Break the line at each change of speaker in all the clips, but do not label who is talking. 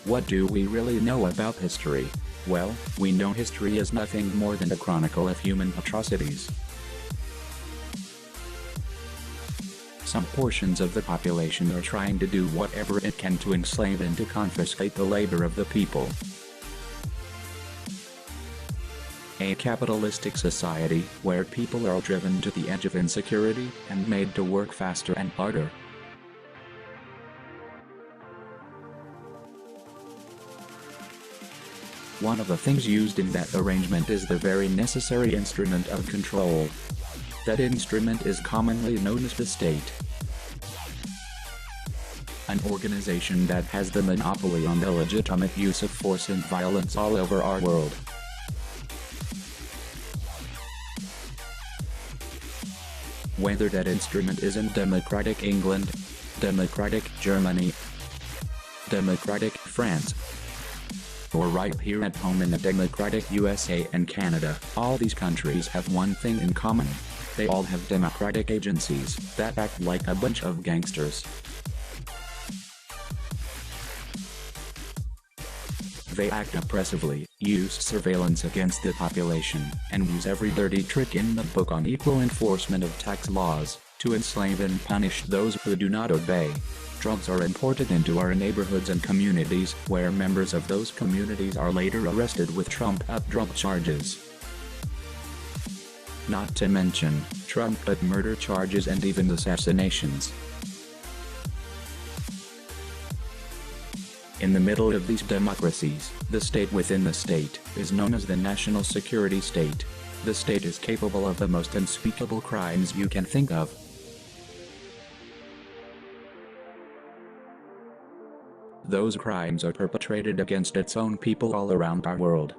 What do we really know about history? Well, we know history is nothing more than a chronicle of human atrocities. Some portions of the population are trying to do whatever it can to enslave and to confiscate the labor of the people. A capitalistic society where people are driven to the edge of insecurity and made to work faster and harder. One of the things used in that arrangement is the very necessary instrument of control. That instrument is commonly known as the state. An organization that has the monopoly on the legitimate use of force and violence all over our world. Whether that instrument is in democratic England, democratic Germany, democratic France, or right here at home in the democratic USA and Canada, all these countries have one thing in common. They all have democratic agencies that act like a bunch of gangsters. They act oppressively, use surveillance against the population, and use every dirty trick in the book on equal enforcement of tax laws, to enslave and punish those who do not obey. Drugs are imported into our neighborhoods and communities, where members of those communities are later arrested with trumped-up drug charges. Not to mention, trumped-up murder charges and even assassinations. In the middle of these democracies, the state within the state is known as the national security state. The state is capable of the most unspeakable crimes you can think of. Those crimes are perpetrated against its own people all around our world.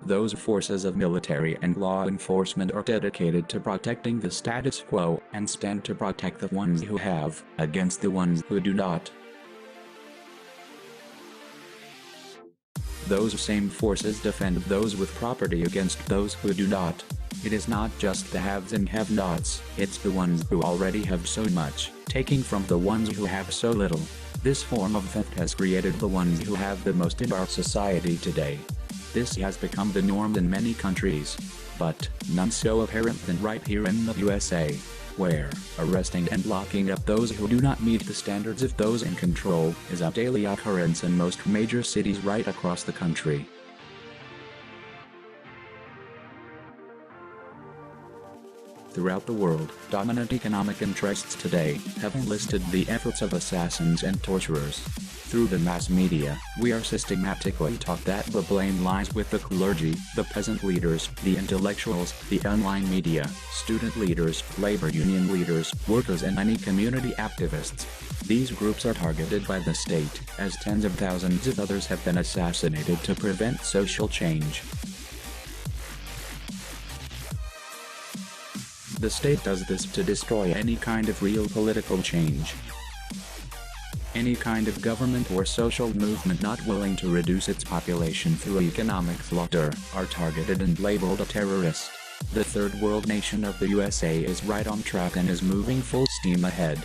Those forces of military and law enforcement are dedicated to protecting the status quo and stand to protect the ones who have, against the ones who do not. Those same forces defend those with property against those who do not. It is not just the haves and have-nots, it's the ones who already have so much, taking from the ones who have so little. This form of theft has created the ones who have the most in our society today. This has become the norm in many countries, but none so apparent than right here in the USA, where arresting and locking up those who do not meet the standards of those in control is a daily occurrence in most major cities right across the country. Throughout the world, dominant economic interests today have enlisted the efforts of assassins and torturers. Through the mass media, we are systematically taught that the blame lies with the clergy, the peasant leaders, the intellectuals, the online media, student leaders, labor union leaders, workers and many community activists. These groups are targeted by the state, as tens of thousands of others have been assassinated to prevent social change. The state does this to destroy any kind of real political change. Any kind of government or social movement not willing to reduce its population through economic slaughter are targeted and labeled a terrorist. The third world nation of the USA is right on track and is moving full steam ahead.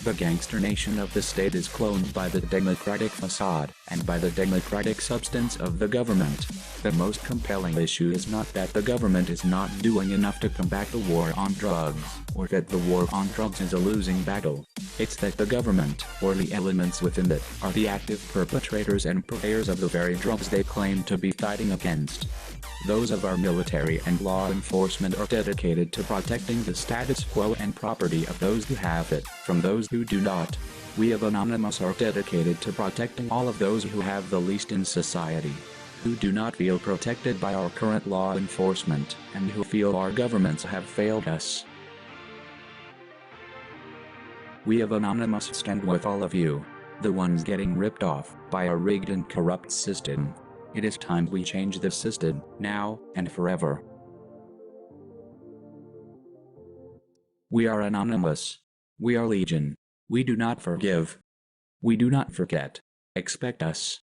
The gangster nation of the state is cloned by the democratic facade, and by the democratic substance of the government. The most compelling issue is not that the government is not doing enough to combat the war on drugs, or that the war on drugs is a losing battle. It's that the government, or the elements within it, are the active perpetrators and purveyors of the very drugs they claim to be fighting against. Those of our military and law enforcement are dedicated to protecting the status quo and property of those who have it, from those who do not. We of Anonymous are dedicated to protecting all of those who have the least in society, who do not feel protected by our current law enforcement, and who feel our governments have failed us. We of Anonymous stand with all of you, the ones getting ripped off by a rigged and corrupt system. It is time we change this system, now and forever. We are Anonymous. We are Legion. We do not forgive. We do not forget. Expect us.